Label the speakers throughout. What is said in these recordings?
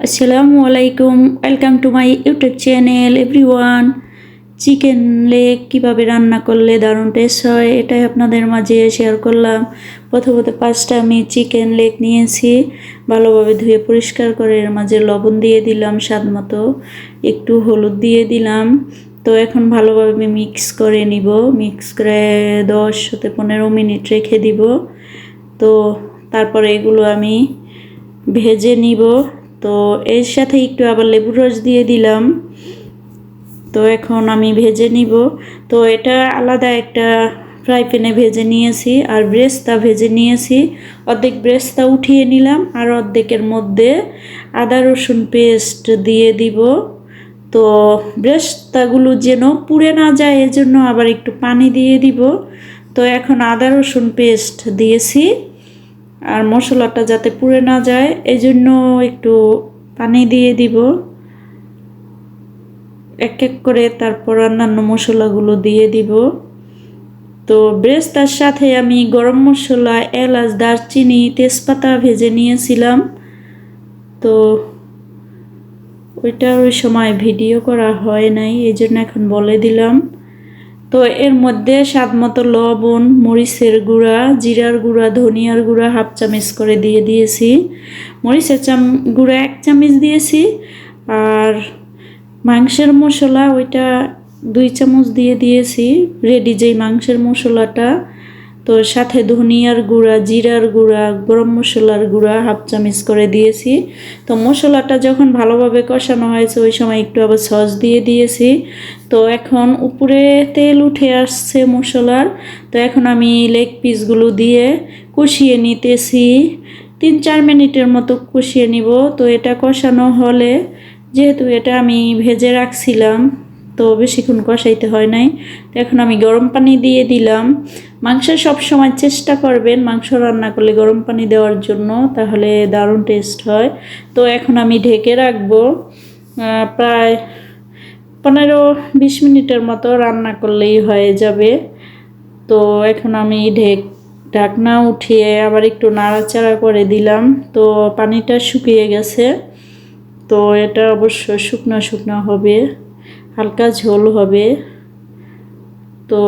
Speaker 1: আসসালামু আলাইকুম, welcome to my YouTube channel everyone. Chicken leg কীভাবে রান্না করলে দারুণ টেস্ট হয় এটাই আপনাদের মাঝে শেয়ার করলাম। প্রথমত 5টা আমি চিকেন লেগ নিয়েছি, ভালোভাবে ধুয়ে পরিষ্কার করে এর মাঝে লবণ দিয়ে দিলাম, স্বাদ মতো একটু হলুদ দিয়ে দিলাম। তো এখন ভালোভাবে আমি মিক্স করে নিব, মিক্স করে 10 থেকে 15 মিনিট রেখে দিব। তো তারপরে এগুলো আমি ভেজে নিব। তো এর সাথে একটু আবার লেবুর রস দিয়ে দিলাম। তো এখন আমি ভেজে নিব। তো এটা আলাদা একটা ফ্রাই প্যানে ভেজে নিয়েছি, আর ব্রেস্তা ভেজে নিয়েছি। অর্ধেক ব্রেস্তা উঠিয়ে নিলাম, আর অর্ধেকের মধ্যে আদা রসুন পেস্ট দিয়ে দিব। তো ব্রেস্তাগুলো যেন পুড়ে না যায় এজন্য আবার একটু পানি দিয়ে দিব। তো এখন আদা রসুন পেস্ট দিয়েছি, আর মশলাটা যাতে পুড়ে না যায় এই জন্য একটু পানি দিয়ে দিব এক এক করে। তারপর অন্যান্য মশলাগুলো দিয়ে দিব। তো ব্রেস্তার সাথে আমি গরম মশলা, এলাচ, দারচিনি, তেজপাতা ভেজে নিয়েছিলাম। তো ওইটা ওই সময় ভিডিও করা হয় নাই, এই জন্য এখন বলে দিলাম। তো এর মধ্যে স্বাদ মতো লবণ, মরিচের গুঁড়া, জিরার গুঁড়া, ধনিয়ার গুঁড়া 1/2 চামচ করে দিয়ে দিয়েছি। মরিচের গুঁড়া 1 চামচ দিয়েছি, আর মাংসের মশলা ওইটা 2 চামচ দিয়ে দিয়েছি, রেডি যেই মাংসের মশলাটা। তো সাথে ধনিয়ার গুঁড়া, জিরার গুঁড়া, গরম মশলার গুঁড়া 1/2 চামচ করে দিয়েছি। তো মশলাটা যখন ভালোভাবে কষানো হয়েছে ওই সময় একটু আবার সস দিয়ে দিয়েছি। তো এখন উপরে তেল উঠে আসছে মশলার। তো এখন আমি লেগ পিসগুলো দিয়ে কষিয়ে নিতেছি, 3-4 মিনিটের মতো কষিয়ে নিব। তো এটা কষানো হলে, যেহেতু এটা আমি ভেজে রাখছিলাম তো বেশিক্ষণ কষাইতে হয় নাই। তো এখন আমি গরম পানি দিয়ে দিলাম। মাংস সব সময় চেষ্টা করবেন মাংস রান্না করলে গরম পানি দেওয়ার জন্য, তাহলে দারুণ টেস্ট হয়। তো এখন আমি ঢেকে রাখবো, প্রায় 15-20 মিনিটের মতো রান্না করলেই হয়ে যাবে। তো এখন আমি ঢাকনা উঠিয়ে আবার একটু নাড়াচাড়া করে দিলাম। তো পানিটা শুকিয়ে গেছে। তো এটা অবশ্য শুকনো শুকনো হবে, হালকা ঝোল হবে। তো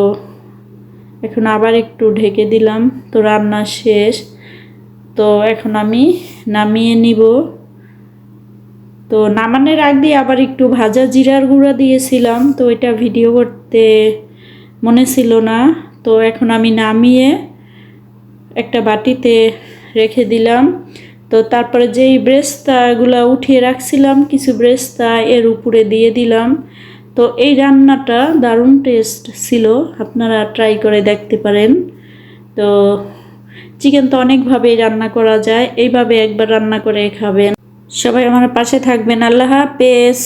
Speaker 1: এখন আবার একটু ঢেকে দিলাম। তো রান্না শেষ। তো এখন আমি নামিয়ে নিব। তো নামানোর আগ দিয়ে আবার একটু ভাজা জিরার গুঁড়া দিয়েছিলাম, তো এটা ভিডিও করতে মনে ছিল না। তো এখন আমি নামিয়ে একটা বাটিতে রেখে দিলাম। তো তারপরে যেই ব্রেস্তাগুলো উঠিয়ে রাখছিলাম কিছু ব্রেস্তা এর উপরে দিয়ে দিলাম। তো এই রান্নাটা দারুণ টেস্ট ছিল, আপনারা ট্রাই করে দেখতে পারেন। তো চিকেন তো অনেকভাবেই রান্না করা যায়, এইভাবে একবার রান্না করে খাবেন। সবাই আমার পাশে থাকবেন। আল্লাহ হাফেজ।